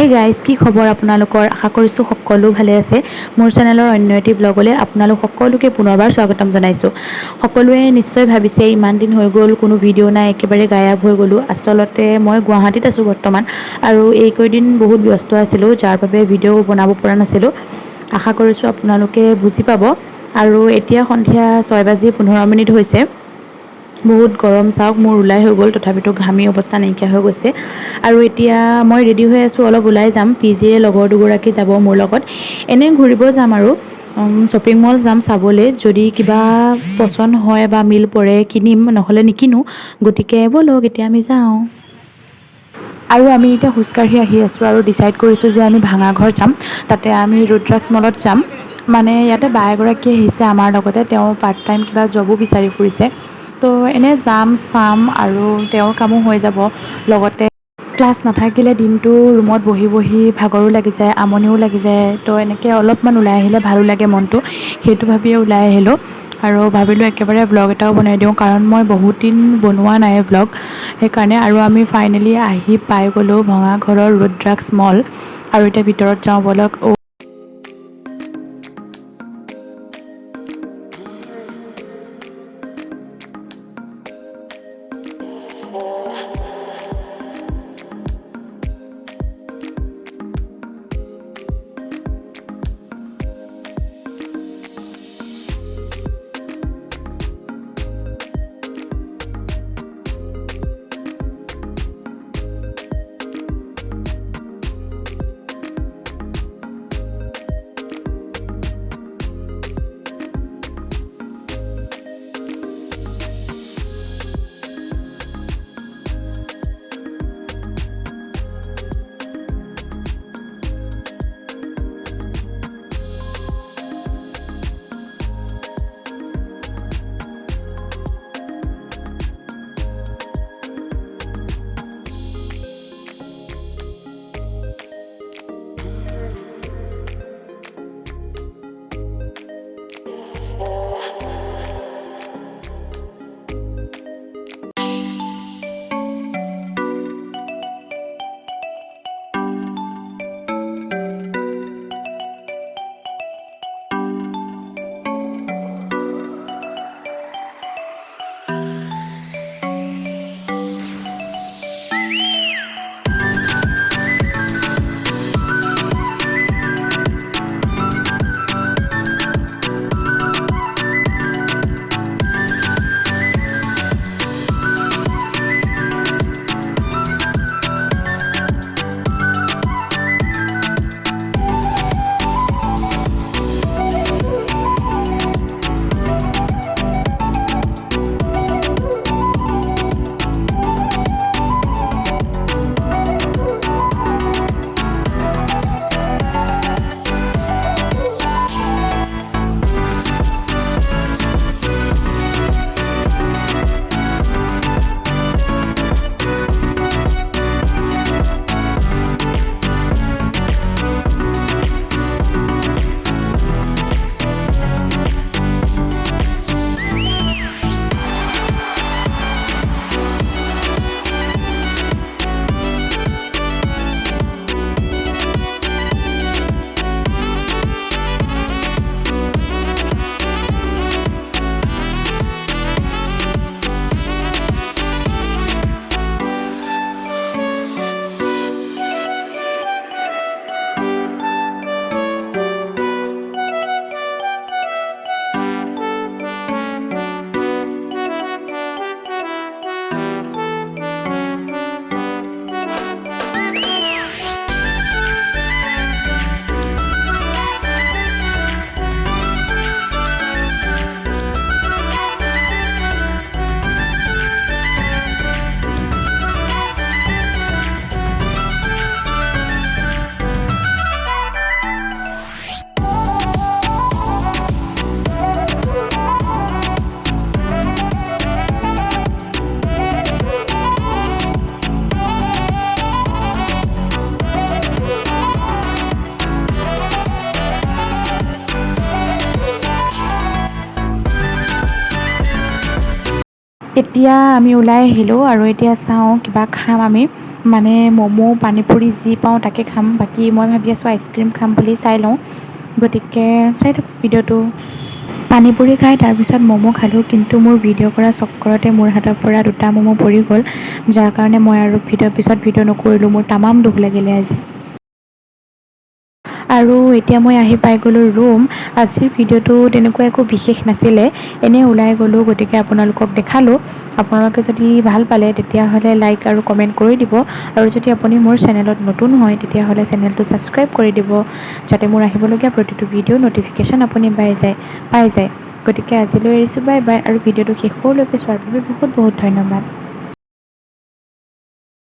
Hey guys, কি খবৰ আপোনালোকৰ? আশা কৰিছোঁ সকলো ভালে আছে। মোৰ চেনেলৰ অন্য এটি ব্লগলৈ আপোনালোক সকলোকে পুনৰবাৰ স্বাগতম জনাইছোঁ। সকলোৱে নিশ্চয় ভাবিছে ইমান দিন হৈ গ'ল, কোনো ভিডিঅ' নাই, একেবাৰে গায়াব হৈ গ'লোঁ। আচলতে মই গুৱাহাটীত আছোঁ বৰ্তমান, আৰু এইকেইদিন বহুত ব্যস্ত আছিলোঁ, যাৰ বাবে ভিডিঅ' বনাব পৰা নাছিলোঁ। আশা কৰিছোঁ আপোনালোকে বুজি পাব। আৰু এতিয়া সন্ধিয়া 6:15 হৈছে। বহুত গৰম, চাওক মোৰ ওলাই হৈ গ'ল, তথাপিতো ঘামি অৱস্থা নাইকিয়া হৈ গৈছে। আৰু এতিয়া মই ৰেডি হৈ আছোঁ, অলপ ওলাই যাম। পিজিয়ে লগৰ দুগৰাকী যাব মোৰ লগত, এনেই ঘূৰিব যাম আৰু শ্বপিং মল যাম চাবলৈ। যদি কিবা পচন্দ হয় বা মিল পৰে কিনিম, নহ'লে নিকিনো। গতিকে ব'লক এতিয়া আমি যাওঁ। আৰু আমি এতিয়া খোজকাঢ়ি আহি আছোঁ আৰু ডিচাইড কৰিছোঁ যে আমি ভাঙাঘৰ যাম। তাতে আমি roodraksh মলত যাম। মানে ইয়াতে বা এগৰাকী আহিছে আমাৰ লগতে, তেওঁ পাৰ্ট টাইম কিবা জবো বিচাৰি ফুৰিছে। তো এনেই যাম, চাম, আৰু তেওঁৰ কামো হৈ যাব। লগতে ক্লাছ নাথাকিলে দিনটো ৰুমত বহি বহি ভাগৰো লাগি যায়, আমনিও লাগি যায়। তো এনেকৈ অলপমান ওলাই আহিলে ভালো লাগে মনটো, সেইটো ভাবিয়ে ওলাই আহিলোঁ। আৰু ভাবিলোঁ একেবাৰে ব্লগ এটাও বনাই দিওঁ, কাৰণ মই বহুত দিন বনোৱা নাই ব্লগ, সেইকাৰণে। আৰু আমি ফাইনেলি আহি পাই গ'লোঁ ভঙাঘৰৰ roodraksh মল। আৰু এতিয়া ভিতৰত যাওঁ ব'লক। এতিয়া আমি ওলাই আহিলোঁ, আৰু এতিয়া চাওঁ কিবা খাম আমি। মানে ম'ম' পানীপুৰি যি পাওঁ তাকে খাম। বাকী মই ভাবি আছোঁ আইচক্ৰীম খাম বুলি, চাই লওঁ। গতিকে চাই থাকক ভিডিঅ'টো। পানীপুৰি খাই তাৰপিছত ম'ম' খালোঁ, কিন্তু মোৰ ভিডিঅ' কৰা চক্কৰতে মোৰ হাতৰ পৰা 2টা ম'ম' পৰি গ'ল, যাৰ কাৰণে মই আৰু পিছত ভিডিঅ' নকৰিলোঁ। মোৰ তামাম দুখ লাগিলে আজি। আৰু এতিয়া মই আহি পাই গ'লোঁ ৰুম। আজিৰ ভিডিঅ'টো তেনেকুৱা একো বিশেষ নাছিলে, এনেই ওলাই গ'লোঁ, গতিকে আপোনালোকক দেখালোঁ। আপোনালোকে যদি ভাল পালে তেতিয়াহ'লে লাইক আৰু কমেণ্ট কৰি দিব। আৰু যদি আপুনি মোৰ চেনেলত নতুন হয় তেতিয়াহ'লে চেনেলটো ছাবস্ক্ৰাইব কৰি দিব, যাতে মোৰ আহিবলগীয়া প্ৰতিটো ভিডিঅ' ন'টিফিকেশ্যন আপুনি পাই যায়। গতিকে আজিলৈ এৰিছোঁ, বাই বাই। আৰু ভিডিঅ'টো শেষলৈকে চোৱাৰ বাবে বহুত বহুত ধন্যবাদ।